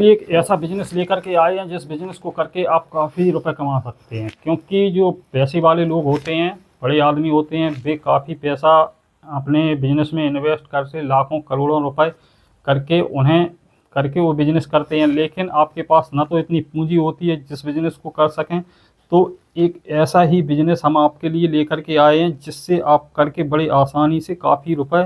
एक ऐसा बिजनेस लेकर के आए हैं जिस बिजनेस को करके आप काफ़ी रुपए कमा सकते हैं, क्योंकि जो पैसे वाले लोग होते हैं, बड़े आदमी होते हैं, वे काफ़ी पैसा अपने बिजनेस में इन्वेस्ट करके लाखों करोड़ों रुपए करके वो बिजनेस करते हैं। लेकिन आपके पास ना तो इतनी पूंजी होती है जिस बिजनेस को कर सकें। तो एक ऐसा ही बिजनेस हम आपके लिए लेकर के आए हैं जिससे आप करके बड़ी आसानी से काफ़ी रुपए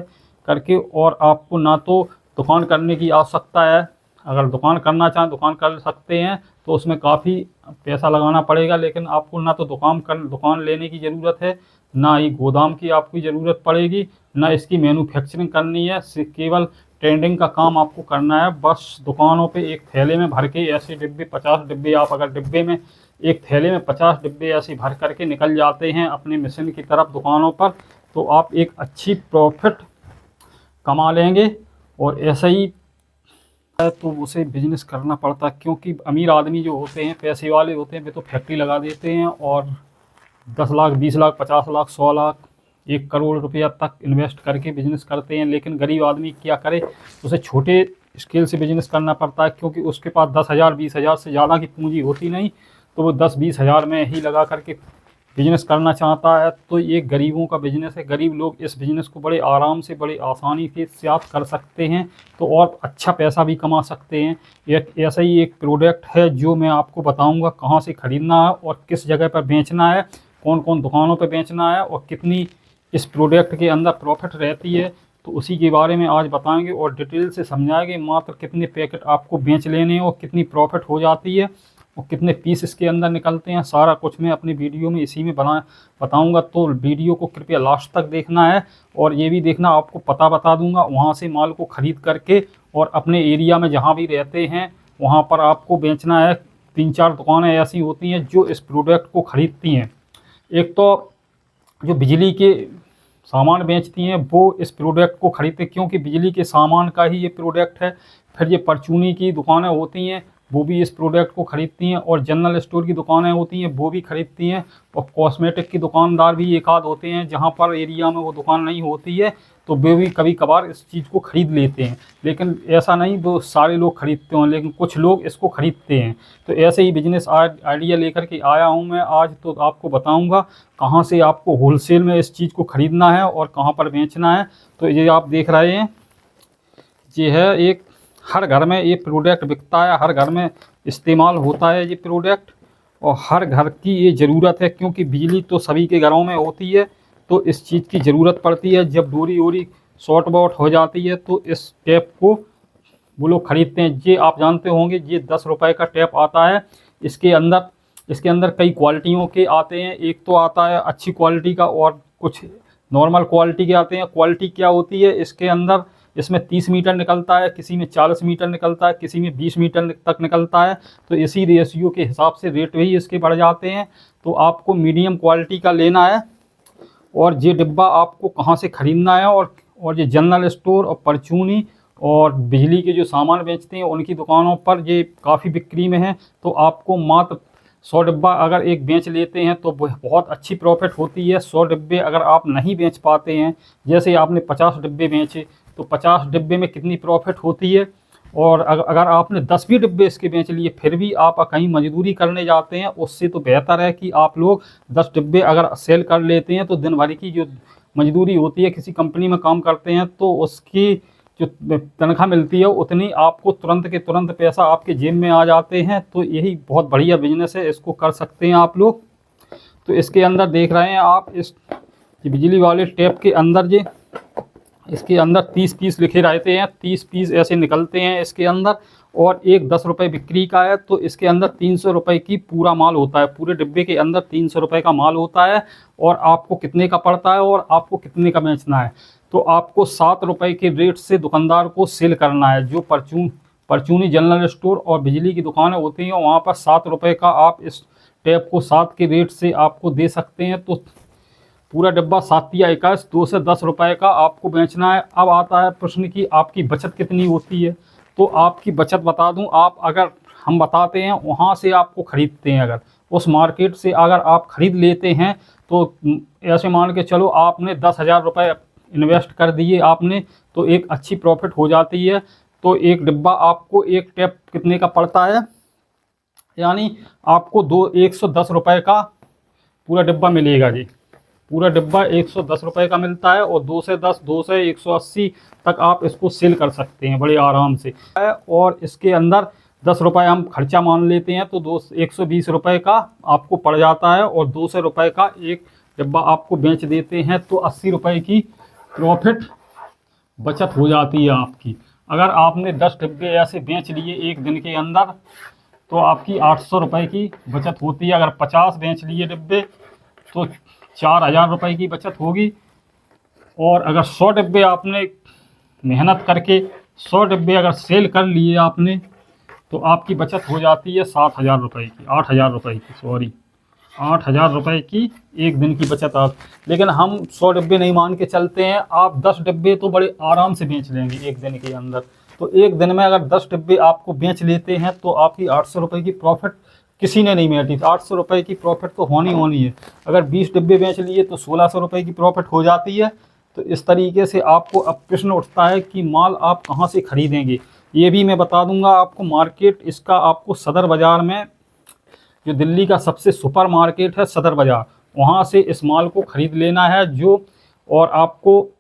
करके, और आपको ना तो दुकान करने की आवश्यकता है, अगर दुकान करना चाहें दुकान कर सकते हैं, तो उसमें काफ़ी पैसा लगाना पड़ेगा। लेकिन आपको ना तो दुकान लेने की ज़रूरत है, ना ही गोदाम की आपकी ज़रूरत पड़ेगी, ना इसकी मैन्युफैक्चरिंग करनी है। केवल ट्रेंडिंग का काम आपको करना है। बस दुकानों पे एक थैले में भर के ऐसे डिब्बे, 50 डिब्बे, आप अगर डिब्बे में एक थैले में 50 डिब्बे ऐसे भर करके निकल जाते हैं अपने मिशन की तरफ दुकानों पर, तो आप एक अच्छी प्रॉफिट कमा लेंगे। और ऐसा ही तो उसे बिजनेस करना पड़ता है, क्योंकि अमीर आदमी जो होते हैं, पैसे वाले होते हैं, वे तो फैक्ट्री लगा देते हैं और 10 लाख, 20 लाख, 50 लाख, 100 लाख, 1 करोड़ रुपया तक इन्वेस्ट करके बिजनेस करते हैं। लेकिन गरीब आदमी क्या करे, उसे छोटे स्केल से बिजनेस करना पड़ता है, क्योंकि उसके पास 10,000, 20,000 से ज़्यादा की पूंजी होती नहीं। तो वो 10-20 हज़ार में ही लगा करके बिजनेस करना चाहता है। तो ये गरीबों का बिजनेस है। गरीब लोग इस बिजनेस को बड़े आराम से, बड़ी आसानी के साथ कर सकते हैं, तो और अच्छा पैसा भी कमा सकते हैं। एक ऐसा ही एक प्रोडक्ट है जो मैं आपको बताऊंगा कहाँ से ख़रीदना है और किस जगह पर बेचना है, कौन कौन दुकानों पर बेचना है, और कितनी इस प्रोडक्ट के अंदर प्रॉफिट रहती है। तो उसी के बारे में आज बताएंगे और डिटेल से समझाएंगे। मात्र कितने पैकेट आपको बेच लेने हैं और कितनी प्रॉफिट हो जाती है और कितने पीस इसके अंदर निकलते हैं, सारा कुछ मैं अपनी वीडियो में इसी में बताऊंगा। तो वीडियो को कृपया लास्ट तक देखना है। और ये भी देखना, आपको पता बता दूंगा वहाँ से माल को ख़रीद करके, और अपने एरिया में जहाँ भी रहते हैं वहाँ पर आपको बेचना है। 3-4 दुकानें ऐसी होती हैं जो इस प्रोडक्ट को ख़रीदती हैं। एक तो जो बिजली के सामान बेचती हैं वो इस प्रोडक्ट को खरीदते हैं, क्योंकि बिजली के सामान का ही ये प्रोडक्ट है। फिर ये परचूनी की दुकानें होती हैं, वो भी इस प्रोडक्ट को ख़रीदती हैं, और जनरल स्टोर की दुकानें होती हैं वो भी ख़रीदती हैं, और कॉस्मेटिक की दुकानदार भी एक आध होते हैं जहाँ पर एरिया में वो दुकान नहीं होती है, तो वे भी कभी कभार इस चीज़ को ख़रीद लेते हैं। लेकिन ऐसा नहीं वो सारे लोग ख़रीदते हों, लेकिन कुछ लोग इसको ख़रीदते हैं। तो ऐसे ही बिजनेस आइडिया लेकर के आया हूँ मैं आज। तो आपको बताऊँगा कहाँ से आपको होलसेल में इस चीज़ को ख़रीदना है और कहाँ पर बेचना है। तो ये आप देख रहे हैं, ये है एक, हर घर में ये प्रोडक्ट बिकता है, हर घर में इस्तेमाल होता है ये प्रोडक्ट, और हर घर की ये ज़रूरत है, क्योंकि बिजली तो सभी के घरों में होती है। तो इस चीज़ की ज़रूरत पड़ती है। जब डोरी वोरी शॉर्ट बाउट हो जाती है तो इस टैप को वो लोग ख़रीदते हैं। ये आप जानते होंगे, ये 10 रुपये का टैप आता है। इसके अंदर कई क्वालिटियों के आते हैं। एक तो आता है अच्छी क्वालिटी का, और कुछ नॉर्मल क्वालिटी के आते हैं। क्वालिटी क्या होती है, इसके अंदर इसमें 30 मीटर निकलता है, किसी में 40 मीटर निकलता है, किसी में 20 मीटर तक निकलता है। तो इसी रेशियो के हिसाब से रेट भी इसके बढ़ जाते हैं। तो आपको मीडियम क्वालिटी का लेना है। और ये डिब्बा आपको कहाँ से ख़रीदना है, और ये जनरल स्टोर और परचूनी और बिजली के जो सामान बेचते हैं उनकी दुकानों पर ये काफ़ी बिक्री में है। तो आपको मात्र 100 डिब्बा अगर एक बेच लेते हैं तो बहुत अच्छी प्रॉफिट होती है। 100 डिब्बे अगर आप नहीं बेच पाते हैं, जैसे आपने 50 डिब्बे बेचे, तो 50 डिब्बे में कितनी प्रॉफिट होती है। और अगर आपने 10 भी डिब्बे इसके बेच लिए, फिर भी आप कहीं मजदूरी करने जाते हैं, उससे तो बेहतर है कि आप लोग 10 डिब्बे अगर सेल कर लेते हैं, तो दिन भर की जो मजदूरी होती है, किसी कंपनी में काम करते हैं तो उसकी जो तनख्वाह मिलती है उतनी आपको तुरंत के तुरंत पैसा आपके जेब में आ जाते हैं। तो यही बहुत बढ़िया बिजनेस है, इसको कर सकते हैं आप लोग। तो इसके अंदर देख रहे हैं आप, इस बिजली वाले टैप के अंदर इसके अंदर 30 पीस लिखे रहते हैं। 30 पीस ऐसे निकलते हैं इसके अंदर, और एक 10 रुपये बिक्री का है। तो इसके अंदर 300 रुपये की पूरा माल होता है। पूरे डिब्बे के अंदर 300 रुपये का माल होता है। और आपको कितने का पड़ता है और आपको कितने का बेचना है, तो आपको 7 रुपये के रेट से दुकानदार को सेल करना है। जो परचूनी जनरल स्टोर और बिजली की दुकानें होती हैं वहाँ पर 7 रुपये का आप इस टैप को 7 के रेट से आपको दे सकते हैं। तो पूरा डिब्बा 7 या 21, 2 से 10 रुपये का आपको बेचना है। अब आता है प्रश्न कि आपकी बचत कितनी होती है। तो आपकी बचत बता दूं, आप अगर हम बताते हैं वहाँ से आपको ख़रीदते हैं, अगर उस मार्केट से अगर आप ख़रीद लेते हैं, तो ऐसे मान के चलो आपने 10,000 रुपये इन्वेस्ट कर दिए आपने, तो एक अच्छी प्रॉफिट हो जाती है। तो एक डिब्बा आपको एक टेप कितने का पड़ता है, यानी आपको 110 रुपये का पूरा डिब्बा मिलेगा जी। पूरा डिब्बा 110 रुपये का मिलता है और 2 से 10, 2 से 180 तक आप इसको सेल कर सकते हैं बड़े आराम से। और इसके अंदर 10 रुपये हम खर्चा मान लेते हैं तो 120 रुपये का आपको पड़ जाता है, और 200 रुपये का एक डिब्बा आपको बेच देते हैं तो 80 रुपये की प्रॉफिट बचत हो जाती है आपकी। अगर आपने 10 डिब्बे ऐसे बेच लिए एक दिन के अंदर तो आपकी 800 रुपये की बचत होती है। अगर 50 बेच लिए डिब्बे तो 4000 रुपये की बचत होगी। और अगर 100 डिब्बे आपने मेहनत करके 100 डिब्बे अगर सेल कर लिए आपने तो आपकी बचत हो जाती है 7000 रुपये की, 8000 रुपये की, सॉरी 8000 रुपये की एक दिन की बचत आप। लेकिन हम 100 डिब्बे नहीं मान के चलते हैं, आप 10 डिब्बे तो बड़े आराम से बेच लेंगे एक दिन के अंदर। तो एक दिन में अगर 10 डिब्बे आपको बेच लेते हैं तो आपकी 800 रुपये की प्रॉफिट किसी ने नहीं मेटी। 800 रुपये की प्रॉफिट तो होनी है। अगर 20 डिब्बे बेच लिए तो 1600 रुपये की प्रॉफिट हो जाती है। तो इस तरीके से आपको अब प्रश्न उठता है कि माल आप कहाँ से खरीदेंगे। ये भी मैं बता दूंगा आपको, मार्केट इसका आपको सदर बाज़ार में, जो दिल्ली का सबसे सुपर मार्केट है सदर बाज़ार, वहाँ से इस माल को ख़रीद लेना है जो। और आपको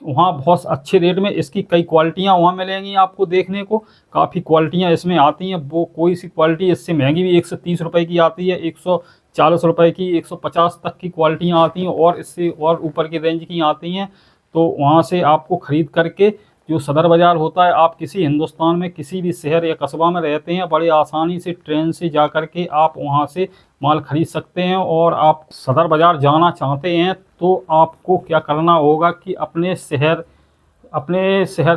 वहाँ बहुत अच्छे रेट में इसकी कई क्वालिटियाँ वहाँ मिलेंगी आपको देखने को। काफ़ी क्वालिटियाँ इसमें आती हैं, वो कोई सी क्वालिटी इससे महंगी भी 130 रुपये की आती है, 140 रुपये की, 150 तक की क्वालिटियाँ आती हैं, और इससे और ऊपर की रेंज की आती हैं। तो वहाँ से आपको ख़रीद करके, जो सदर बाज़ार होता है, आप किसी हिंदुस्तान में किसी भी शहर या कस्बा में रहते हैं, बड़े आसानी से ट्रेन से जा कर के आप वहाँ से माल ख़रीद सकते हैं। और आप सदर बाज़ार जाना चाहते हैं तो आपको क्या करना होगा कि अपने शहर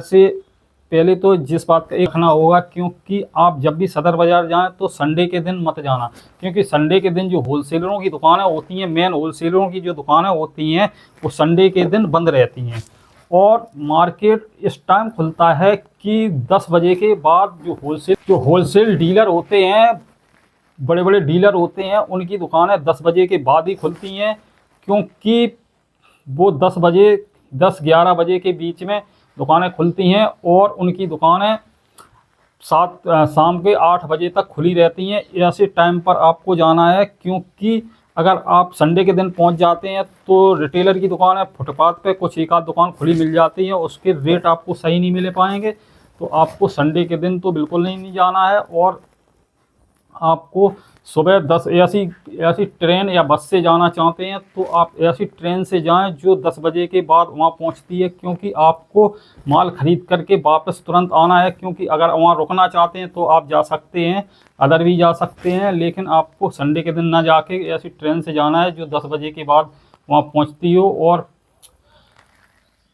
से पहले तो जिस बात का रखना होगा, क्योंकि आप जब भी सदर बाज़ार जाएं तो संडे के दिन मत जाना, क्योंकि संडे के दिन जो होलसेलरों की दुकानें होती हैं, मेन होलसेलरों की जो दुकानें होती हैं, वो संडे के दिन बंद रहती हैं। और मार्केट इस टाइम खुलता है कि 10 बजे के बाद जो होलसेल डीलर होते हैं, बड़े बड़े डीलर होते हैं, उनकी दुकानें 10 बजे के बाद ही खुलती हैं, क्योंकि वो 10-11 बजे के बीच में दुकानें खुलती हैं और उनकी दुकानें शाम के 8 बजे तक खुली रहती हैं। ऐसे टाइम पर आपको जाना है, क्योंकि अगर आप संडे के दिन पहुंच जाते हैं तो रिटेलर की दुकान है, फुटपाथ पे कुछ एक आध दुकान खुली मिल जाती है, उसके रेट आपको सही नहीं मिल पाएंगे। तो आपको संडे के दिन तो बिल्कुल नहीं जाना है। और आपको सुबह 10 ऐसी ट्रेन या बस से जाना चाहते हैं तो आप ऐसी ट्रेन से जाएं जो 10 बजे के बाद वहां पहुंचती है, क्योंकि आपको माल ख़रीद करके वापस तुरंत आना है। क्योंकि अगर वहां रुकना चाहते हैं तो आप जा सकते हैं, अदर भी जा सकते हैं, लेकिन आपको संडे के दिन ना जाके ऐसी ट्रेन से जाना है जो 10 बजे के बाद वहां पहुंचती हो, और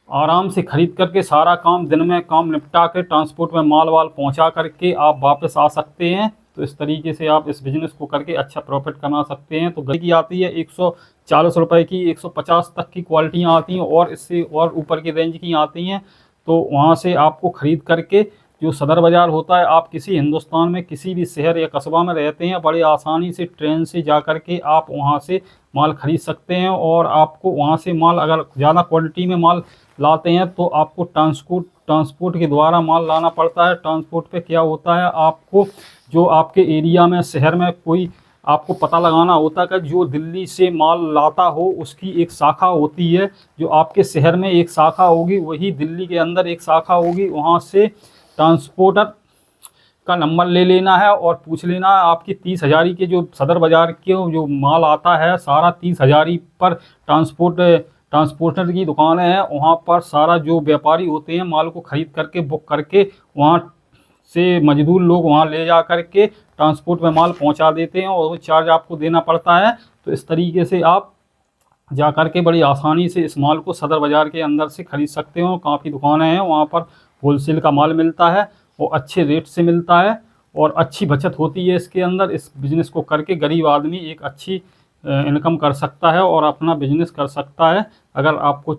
आराम से ख़रीद करके सारा काम दिन में काम निपटा के ट्रांसपोर्ट में माल वाल पहुँचा करके आप वापस आ सकते हैं। तो इस तरीके से आप इस बिज़नेस को करके अच्छा प्रॉफिट कमा सकते हैं। तो गाड़ी की आती है 140 रुपये की, 150 तक की क्वालिटियाँ आती हैं, और इससे और ऊपर की रेंज की आती हैं। तो वहाँ से आपको ख़रीद करके, जो सदर बाज़ार होता है, आप किसी हिंदुस्तान में किसी भी शहर या कस्बा में रहते हैं, बड़ी आसानी से ट्रेन से जा कर के आप वहाँ से माल ख़रीद सकते हैं। और आपको वहाँ से माल, अगर ज़्यादा क्वालिटी में माल लाते हैं तो आपको ट्रांसपोर्ट के द्वारा माल लाना पड़ता है। ट्रांसपोर्ट पे क्या होता है, आपको जो आपके एरिया में, शहर में कोई आपको पता लगाना होता है कि जो दिल्ली से माल लाता हो उसकी एक शाखा होती है, जो आपके शहर में एक शाखा होगी, वही दिल्ली के अंदर एक शाखा होगी। वहाँ से ट्रांसपोर्टर का नंबर ले लेना है और पूछ लेना है आपकी 30,000 के जो सदर बाज़ार के जो माल आता है, सारा 30,000 पर ट्रांसपोर्टर की दुकानें हैं, वहाँ पर सारा जो व्यापारी होते हैं माल को ख़रीद करके बुक करके वहाँ से मजदूर लोग वहाँ ले जा कर के ट्रांसपोर्ट में माल पहुँचा देते हैं, और वो चार्ज आपको देना पड़ता है। तो इस तरीके से आप जा कर के बड़ी आसानी से इस माल को सदर बाज़ार के अंदर से ख़रीद सकते हो। काफ़ी दुकानें हैं वहाँ पर, होलसेल का माल मिलता है, वो अच्छे रेट से मिलता है और अच्छी बचत होती है इसके अंदर। इस बिज़नेस को करके गरीब आदमी एक अच्छी इनकम कर सकता है और अपना बिजनेस कर सकता है। अगर आपको,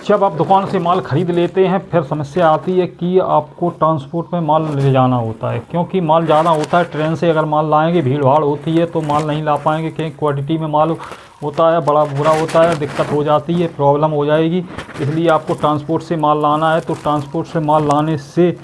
जब आप दुकान से माल ख़रीद लेते हैं, फिर समस्या आती है कि आपको ट्रांसपोर्ट में माल ले जाना होता है, क्योंकि माल ज़्यादा होता है। ट्रेन से अगर माल लाएंगे, भीड़ भाड़ होती है तो माल नहीं ला पाएंगे, कहीं क्वांटिटी में माल होता है, बड़ा बुरा होता है, दिक्कत हो जाती है, प्रॉब्लम हो जाएगी। इसलिए आपको ट्रांसपोर्ट से माल लाना है तो ट्रांसपोर्ट से माल लाने से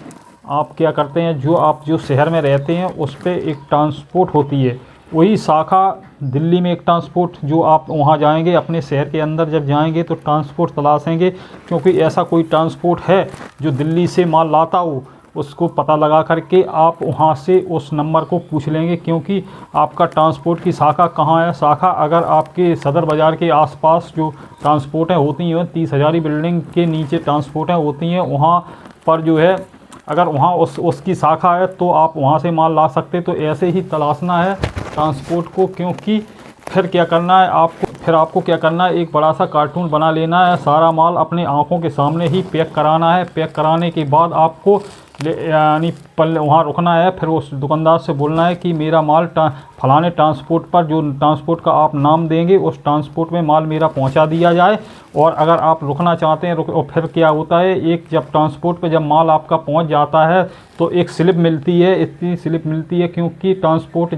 आप क्या करते हैं, जो शहर में रहते हैं उस पर एक ट्रांसपोर्ट होती है, वही शाखा दिल्ली में एक ट्रांसपोर्ट, जो आप वहाँ जाएंगे अपने शहर के अंदर जब जाएंगे तो ट्रांसपोर्ट तलाशेंगे, क्योंकि ऐसा कोई ट्रांसपोर्ट है जो दिल्ली से माल लाता हो, उसको पता लगा करके आप वहाँ से उस नंबर को पूछ लेंगे, क्योंकि आपका ट्रांसपोर्ट की शाखा कहाँ है। शाखा अगर आपके सदर बाज़ार के आसपास जो ट्रांसपोर्टें होती हैं, 30 हज़ारी बिल्डिंग के नीचे ट्रांसपोर्टें होती हैं, वहाँ पर जो है अगर वहाँ उसकी शाखा है तो आप वहाँ से माल ला सकते। तो ऐसे ही तलाशना है ट्रांसपोर्ट को, क्योंकि फिर क्या करना है आपको क्या करना है, एक बड़ा सा कार्टून बना लेना है, सारा माल अपने आंखों के सामने ही पैक कराना है। पैक कराने के बाद आपको यानी वहाँ रुकना है, फिर उस दुकानदार से बोलना है कि मेरा माल फलाने ट्रांसपोर्ट पर, जो ट्रांसपोर्ट का आप नाम देंगे उस ट्रांसपोर्ट में माल मेरा पहुँचा दिया जाए। और अगर आप रुकना चाहते हैं और फिर क्या होता है, एक जब ट्रांसपोर्ट पे जब माल आपका पहुँच जाता है तो एक स्लिप मिलती है, इतनी स्लिप मिलती है क्योंकि ट्रांसपोर्ट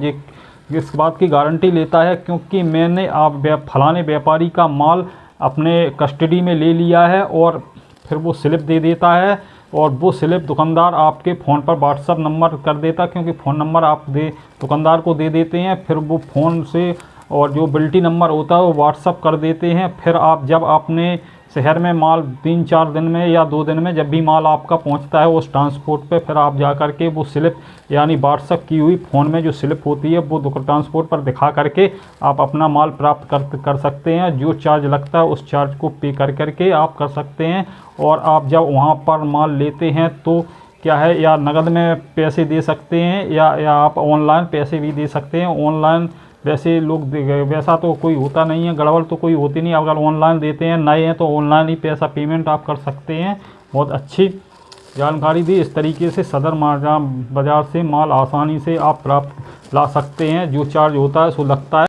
इस बात की गारंटी लेता है क्योंकि मैंने आप फलाने व्यापारी का माल अपने कस्टडी में ले लिया है, और फिर वो स्लिप दे देता है। और वो स्लिप दुकानदार आपके फ़ोन पर व्हाट्सअप नंबर कर देता, क्योंकि फ़ोन नंबर आप दुकानदार को दे देते हैं, फिर वो फ़ोन से और जो बिल्टी नंबर होता है वो व्हाट्सअप कर देते हैं। फिर आप जब आपने शहर में माल 3-4 दिन में या 2 दिन में जब भी माल आपका पहुंचता है उस ट्रांसपोर्ट पे, फिर आप जा कर के वो स्लिप यानी व्हाट्सअप की हुई फ़ोन में जो स्लिप होती है वो ट्रांसपोर्ट पर दिखा करके आप अपना माल प्राप्त कर सकते हैं। जो चार्ज लगता है उस चार्ज को पे करके आप कर सकते हैं। और आप जब वहाँ पर माल लेते हैं तो क्या है, या नगद में पैसे दे सकते हैं या आप ऑनलाइन पैसे भी दे सकते हैं। ऑनलाइन वैसे वैसा तो कोई होता नहीं है, गड़बड़ तो कोई होती नहीं। अगर ऑनलाइन देते हैं, नए हैं तो ऑनलाइन ही पैसा पेमेंट आप कर सकते हैं। बहुत अच्छी जानकारी दी। इस तरीके से सदर बाज़ार से माल आसानी से आप प्राप्त ला सकते हैं। जो चार्ज होता है सो लगता है।